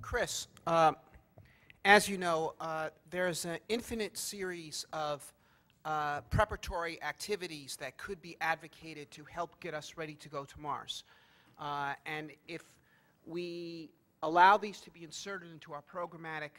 Chris, as you know, there's an infinite series of preparatory activities that could be advocated to help get us ready to go to Mars. And if we allow these to be inserted into our programmatic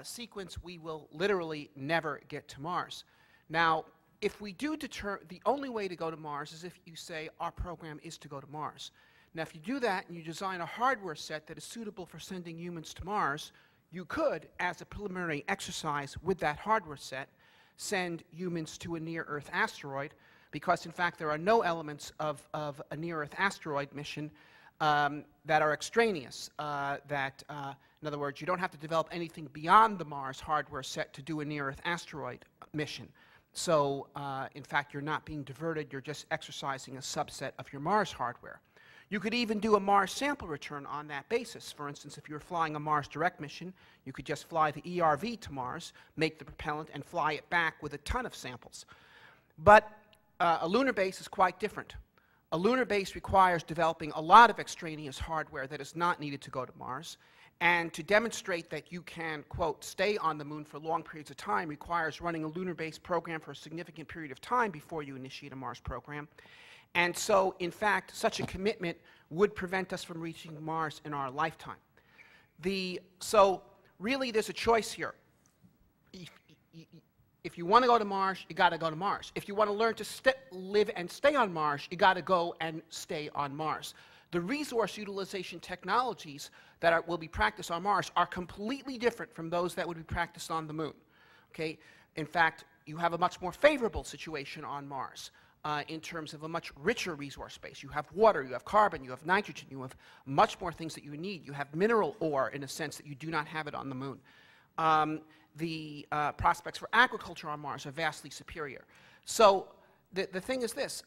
sequence, we will literally never get to Mars. Now, if we do the only way to go to Mars is if you say our program is to go to Mars. Now, if you do that and you design a hardware set that is suitable for sending humans to Mars, you could, as a preliminary exercise with that hardware set, send humans to a near-Earth asteroid, because in fact there are no elements of a near-Earth asteroid mission that are extraneous. In other words, you don't have to develop anything beyond the Mars hardware set to do a near-Earth asteroid mission. So, in fact, you're not being diverted, you're just exercising a subset of your Mars hardware. You could even do a Mars sample return on that basis. For instance, if you're flying a Mars direct mission, you could just fly the ERV to Mars, make the propellant, and fly it back with a ton of samples. But a lunar base is quite different. A lunar base requires developing a lot of extraneous hardware that is not needed to go to Mars. And to demonstrate that you can, quote, stay on the moon for long periods of time requires running a lunar-based program for a significant period of time before you initiate a Mars program. And so, in fact, such a commitment would prevent us from reaching Mars in our lifetime. So, really, there's a choice here. If you want to go to Mars, you got to go to Mars. If you want to learn to live and stay on Mars, you got to go and stay on Mars. The resource utilization technologies that will be practiced on Mars are completely different from those that would be practiced on the moon. Okay? In fact, you have a much more favorable situation on Mars. In terms of a much richer resource base. You have water, you have carbon, you have nitrogen, you have much more things that you need. You have mineral ore in a sense that you do not have it on the moon. The prospects for agriculture on Mars are vastly superior. So the thing is this.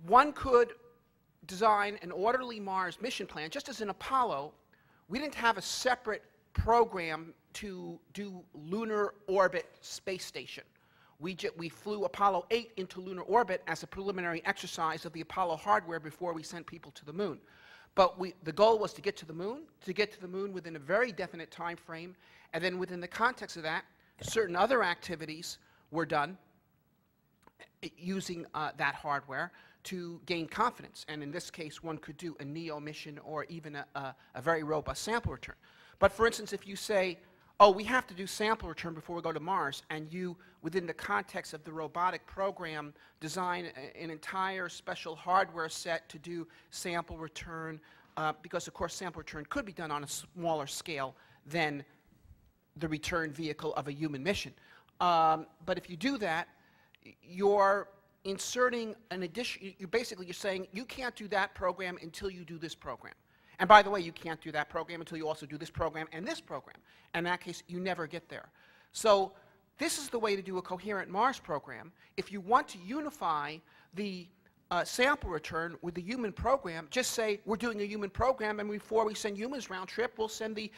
One could design an orderly Mars mission plan, just as in Apollo. We didn't have a separate program to do lunar orbit space station. We flew Apollo 8 into lunar orbit as a preliminary exercise of the Apollo hardware before we sent people to the moon. But the goal was to get to the moon within a very definite time frame, and then within the context of that, certain other activities were done using that hardware to gain confidence. And in this case, one could do a NEO mission or even a very robust sample return. But for instance, if you say, oh, we have to do sample return before we go to Mars, and you, within the context of the robotic program, design an entire special hardware set to do sample return, because of course sample return could be done on a smaller scale than the return vehicle of a human mission. But if you do that, you're inserting an addition, you're saying you can't do that program until you do this program. And by the way, you can't do that program until you also do this program and this program. In that case, you never get there. So this is the way to do a coherent Mars program. If you want to unify the sample return with the human program, just say we're doing a human program, and before we send humans round trip, we'll send the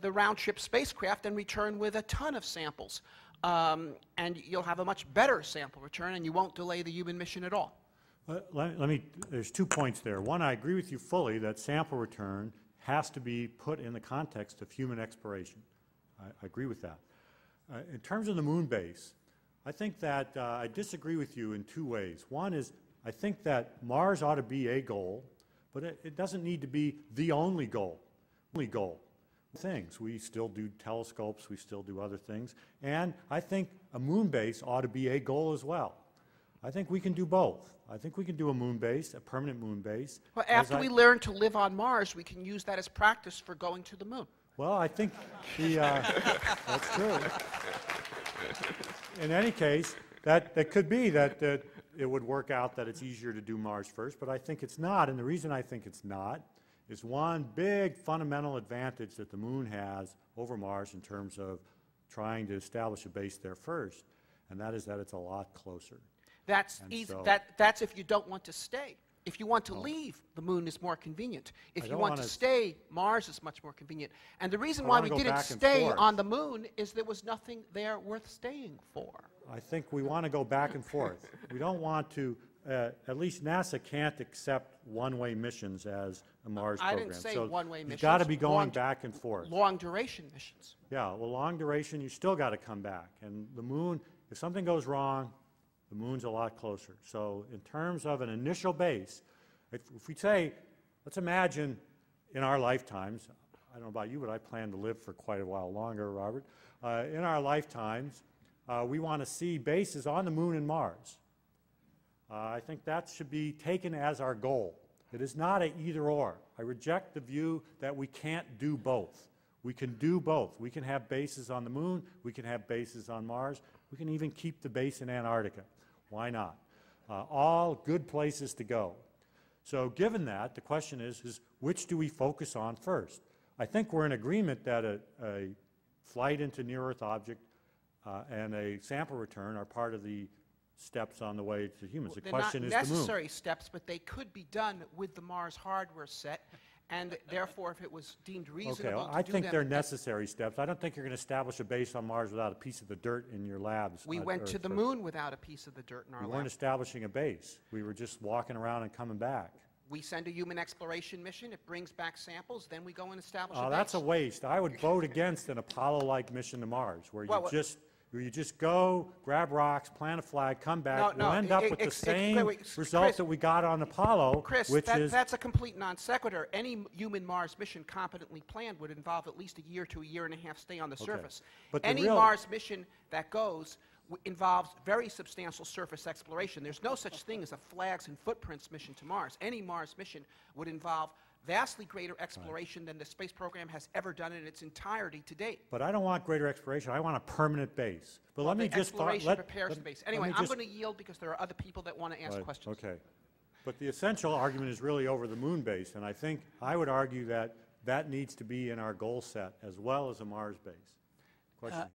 round trip spacecraft and return with a ton of samples. And you'll have a much better sample return, and you won't delay the human mission at all. There's 2 points there. One, I agree with you fully that sample return has to be put in the context of human exploration. I agree with that. In terms of the moon base, I think that I disagree with you in 2 ways. One is, I think that Mars ought to be a goal, but it doesn't need to be the only goal. We still do telescopes, we still do other things, and I think a moon base ought to be a goal as well. I think we can do both. I think we can do a moon base, a permanent moon base. Well, after we learn to live on Mars, we can use that as practice for going to the moon. Well, I think that's true. In any case, that could be that it would work out that it's easier to do Mars first, but I think it's not. And the reason I think it's not is one big fundamental advantage that the moon has over Mars in terms of trying to establish a base there first, and that is that it's a lot closer. That's easy. That's if you don't want to stay. If you want to leave, the moon is more convenient. If you want to stay, Mars is much more convenient. And the reason why we didn't stay on the moon is there was nothing there worth staying for. I think we want to go back and forth. We don't want to at least NASA can't accept one-way missions as a Mars I program. didn't say So one-way missions. you've got to be going Long- back and forth. Long-duration missions. Yeah, well, long duration, you still got to come back. And the moon, if something goes wrong, the moon's a lot closer. So in terms of an initial base, if we say, let's imagine in our lifetimes, I don't know about you, but I plan to live for quite a while longer, Robert. In our lifetimes, we want to see bases on the moon and Mars. I think that should be taken as our goal. It is not an either-or. I reject the view that we can't do both. We can do both. We can have bases on the moon. We can have bases on Mars. We can even keep the base in Antarctica. Why not? All good places to go. So given that, the question is which do we focus on first? I think we're in agreement that a flight into near-Earth object and a sample return are part of the steps on the way to humans. The question is the moon. They're not necessary steps, but they could be done with the Mars hardware set, and therefore, if it was deemed reasonable Okay, well, to I do think them, they're necessary steps. I don't think you're going to establish a base on Mars without a piece of the dirt in your labs. we on went to Earth the first. moon without a piece of the dirt in our We weren't lab. establishing a base. We were just walking around and coming back. We send a human exploration mission, it brings back samples, then we go and establish a Oh, base. that's a waste. I would vote against an Apollo-like mission to Mars, where Well, you just go, grab rocks, plant a flag, come back. No, We'll end up with the same result Chris, that we got on Apollo, Chris, which is... that's a complete non sequitur. Any human Mars mission competently planned would involve at least a year to a year and a half stay on the surface. But the Any real- Mars mission that goes involves very substantial surface exploration. There's no such thing as a flags and footprints mission to Mars. Any Mars mission would involve vastly greater exploration than the space program has ever done in its entirety to date. But I don't want greater exploration. I want a permanent base. But let me The just... exploration prepares the base. Anyway, me I'm just- going to yield because there are other people that want to ask Right, questions. okay. But the essential argument is really over the moon base, and I think I would argue that that needs to be in our goal set as well as a Mars base. Question?